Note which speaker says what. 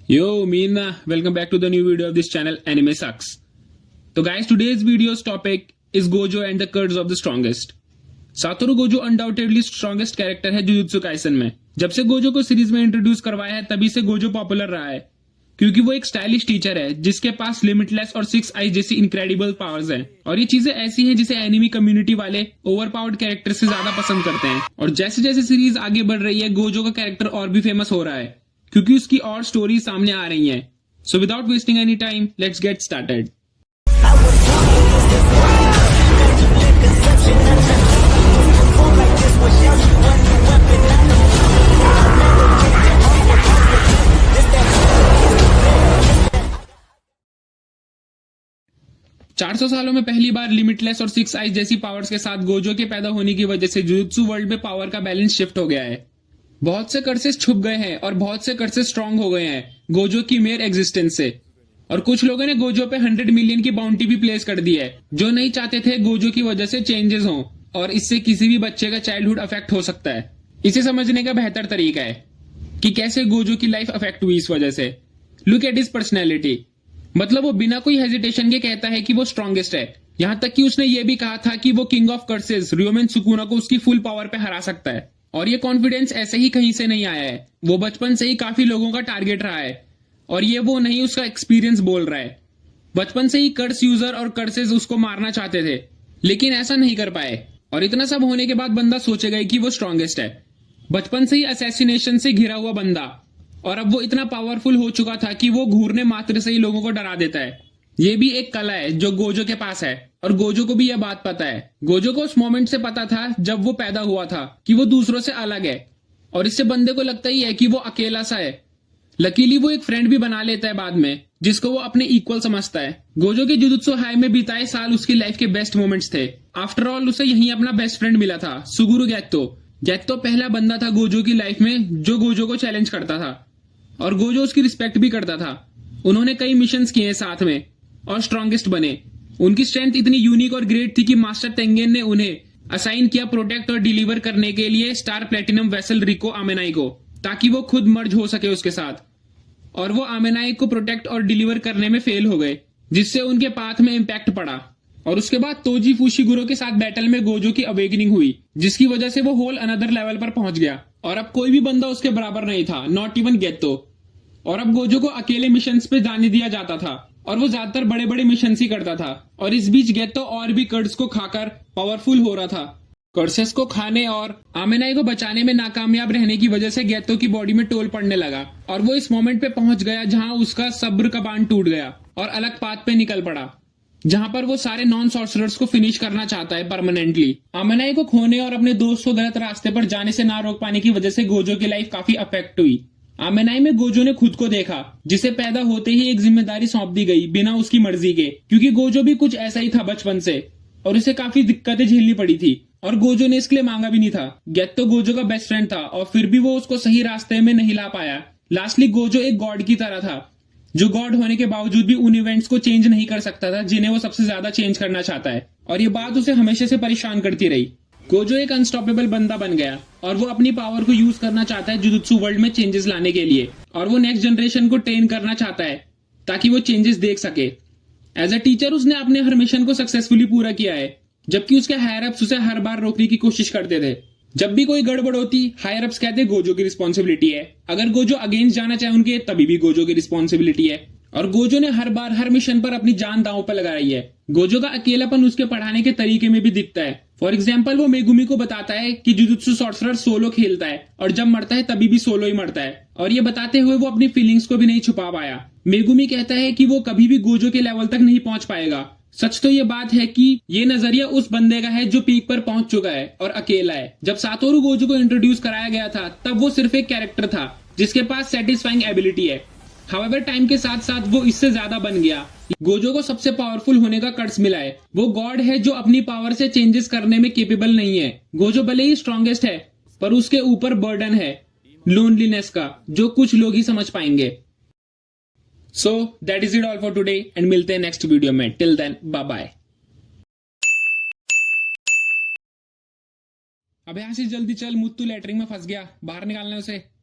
Speaker 1: Yo, Meena, welcome back to the new video of this channel, Anime Sucks. So guys, today's video's topic is Gojo and the Curse of the Strongest. Satoru Gojo undoubtedly strongest character है jujutsu Kaisen में। जब से Gojo को series में introduce करवाया है तभी से गोजो पॉपुलर रहा है, क्योंकि वो एक स्टाइलिश टीचर है जिसके पास लिमिटलेस और 6 आईज जैसी इनक्रेडिबल पावर्स हैं। और ये चीजें ऐसी हैं जिसे एनिमी कम्युनिटी वाले ओवरपावर्ड कैरेक्टर से ज्यादा पसंद करते हैं। और जैसे जैसे सीरीज आगे बढ़ रही है, गोजो का कैरेक्टर और भी फेमस हो रहा है क्योंकि उसकी और स्टोरी सामने आ रही है। So without wasting any time, let's get started. 400 सालों में पहली बार लिमिटलेस और 6 आईज जैसी पावर्स के साथ गोजो के पैदा होने की वजह से जुजुत्सु वर्ल्ड में पावर का बैलेंस शिफ्ट हो गया है। बहुत से कर्सेस छुप गए हैं और बहुत से कर्सेस स्ट्रांग हो गए हैं गोजो की मेयर एग्जिस्टेंस से। और कुछ लोगों ने गोजो पे 100 मिलियन की बाउंटी भी प्लेस कर दी है, जो नहीं चाहते थे गोजो की वजह से चेंजेस हों और इससे किसी भी बच्चे का चाइल्डहुड अफेक्ट हो सकता है। इसे समझने का बेहतर तरीका है कि कैसे गोजो की लाइफ अफेक्ट हुई इस वजह से। Look at his personality. मतलब वो बिना कोई हेजिटेशन के कहता है कि वो स्ट्रॉन्गेस्ट है। यहाँ तक कि उसने ये भी कहा था कि वो किंग ऑफ कर्सेस रियोमेन सुकुना को उसकी फुल पावर पे हरा सकता है। और ये कॉन्फिडेंस ऐसे ही कहीं से नहीं आया है, वो बचपन से ही काफी लोगों का टारगेट रहा है। और ये वो नहीं, उसका एक्सपीरियंस बोल रहा है। बचपन से ही कर्स यूजर और कर्सेस उसको मारना चाहते थे, लेकिन ऐसा नहीं कर पाए। और इतना सब होने के बाद बंदा सोचेगा कि वो स्ट्रॉन्गेस्ट है। बचपन से ही असैसिनेशन से घिरा हुआ बंदा, और अब वो इतना पावरफुल हो चुका था कि वो घूरने मात्र से ही लोगों को डरा देता है। ये भी एक कला है जो गोजो के पास है, और गोजो को भी यह बात पता है। गोजो को उस मोमेंट से पता था जब वो पैदा हुआ था कि वो दूसरों से अलग है, और इससे बंदे को लगता ही है कि वो अकेला सा है। लकीली वो एक फ्रेंड भी बना लेता है बाद में, जिसको वो अपने इक्वल समझता है। गोजो के जुजुत्सु हाई में बिताए साल उसकी लाइफ के बेस्ट मोमेंट्स थे। आफ्टर ऑल उसे यहीं अपना बेस्ट फ्रेंड मिला था, सुगुरु गेत्तो। गेत्तो पहला बंदा था गोजो की लाइफ में जो गोजो को चैलेंज करता था, और गोजो उसकी रिस्पेक्ट भी करता था। उन्होंने कई मिशंस किए साथ में और स्ट्रॉन्गेस्ट बने। उनकी स्ट्रेंथ इतनी यूनिक और ग्रेट थी कि मास्टर तेंगेन ने उन्हें असाइन किया प्रोटेक्ट और डिलीवर करने के लिए स्टार प्लेटिनम वेसल रिको आमेनाई को, ताकि वो खुद मर्ज हो सके उसके साथ। और वो आमेनाई को प्रोटेक्ट और डिलीवर करने में फेल हो गए, जिससे उनके पाथ में इम्पैक्ट पड़ा। और उसके बाद तोजी फुशिगुरो के साथ बैटल में गोजो की अवेकनिंग हुई, जिसकी वजह से वो होल अनदर लेवल पर पहुंच गया, और अब कोई भी बंदा उसके बराबर नहीं था, नॉट इवन गेत्तो। और अब गोजो को अकेले मिशंस पे जाने दिया जाता था, और वो ज्यादातर बड़े बड़े मिशंस ही करता था। और इस बीच गेत्तो और भी कर्स को खाकर पावरफुल हो रहा था। कर्सेस को खाने और आमेनाई को बचाने में नाकामयाब रहने की वजह से गेत्तो की बॉडी में टोल पड़ने लगा, और वो इस मोमेंट पे पहुंच गया जहां उसका सब्र का बांध टूट गया और अलग पाथ पे निकल पड़ा, जहां पर वो सारे नॉन सॉर्सरर्स को फिनिश करना चाहता है परमानेंटली। आमेनाई को खोने और अपने दोस्त को गलत रास्ते पर जाने से ना रोक पाने की वजह से गोजो की लाइफ काफी अफेक्ट हुई। आमेनाई में गोजो ने खुद को देखा, जिसे पैदा होते ही एक जिम्मेदारी सौंप दी गई बिना उसकी मर्जी के, क्योंकि गोजो भी कुछ ऐसा ही था बचपन से, और उसे काफी दिक्कतें झेलनी पड़ी थी। और गोजो ने इसके लिए मांगा भी नहीं था। गेत्तो गोजो का बेस्ट फ्रेंड था, और फिर भी वो उसको सही रास्ते में नहीं ला पाया। लास्टली गोजो एक गॉड की तरह था, जो गॉड होने के बावजूद भी उन इवेंट्स को चेंज नहीं कर सकता था जिन्हें वो सबसे ज्यादा चेंज करना चाहता है। और ये बात उसे हमेशा से परेशान करती रही। गोजो एक अनस्टॉपेबल बंदा बन गया, और वो अपनी पावर को यूज करना चाहता है जुजुत्सु वर्ल्ड में चेंजेस लाने के लिए, और वो नेक्स्ट जनरेशन को ट्रेन करना चाहता है ताकि वो चेंजेस देख सके। एज अ टीचर उसने अपने हर मिशन को सक्सेसफुली पूरा किया है, जबकि उसके हायर अप्स उसे हर बार रोकने की कोशिश करते थे। जब भी कोई गड़बड़ होती, हायर अप्स कहते गोजो की रिस्पॉन्सिबिलिटी है। अगर गोजो अगेंस्ट जाना चाहे उनके, तभी भी गोजो की रिस्पॉन्सिबिलिटी है। और गोजो ने हर बार हर मिशन पर अपनी जान दांव पर लगाई है। गोजो का अकेलापन उसके पढ़ाने के तरीके में भी दिखता है। फॉर एग्जाम्पल, वो मेगुमी को बताता है कि जुजुत्सु सॉर्सरर सोलो खेलता है, और जब मरता है तभी भी सोलो ही मरता है। और ये बताते हुए वो अपनी फीलिंग्स को भी नहीं छुपा पाया। मेगुमी कहता है कि वो कभी भी गोजो के लेवल तक नहीं पहुंच पाएगा। सच तो ये बात है कि ये नजरिया उस बंदे का है जो पीक पर पहुंच चुका है और अकेला है। जब सातोरू गोजो को इंट्रोड्यूस कराया गया था, तब वो सिर्फ एक कैरेक्टर था जिसके पास सेटिस्फाइंग एबिलिटी है। हाउएवर टाइम के साथ साथ वो इससे ज्यादा बन गया। गोजो को सबसे पावरफुल होने का कर्स मिला है। वो गॉड है जो अपनी पावर से चेंजेस करने में केपेबल नहीं है। गोजो भले ही स्ट्रॉन्गेस्ट है, पर उसके ऊपर बर्डन है लोनलीनेस का, जो कुछ लोग ही समझ पाएंगे। So that is it all for today, and मिलते हैं नेक्स्ट वीडियो में। Till then, bye bye. अब यहां से जल्दी चल, मुत्तू लेटरिंग में फंस गया, बाहर निकालना है उसे।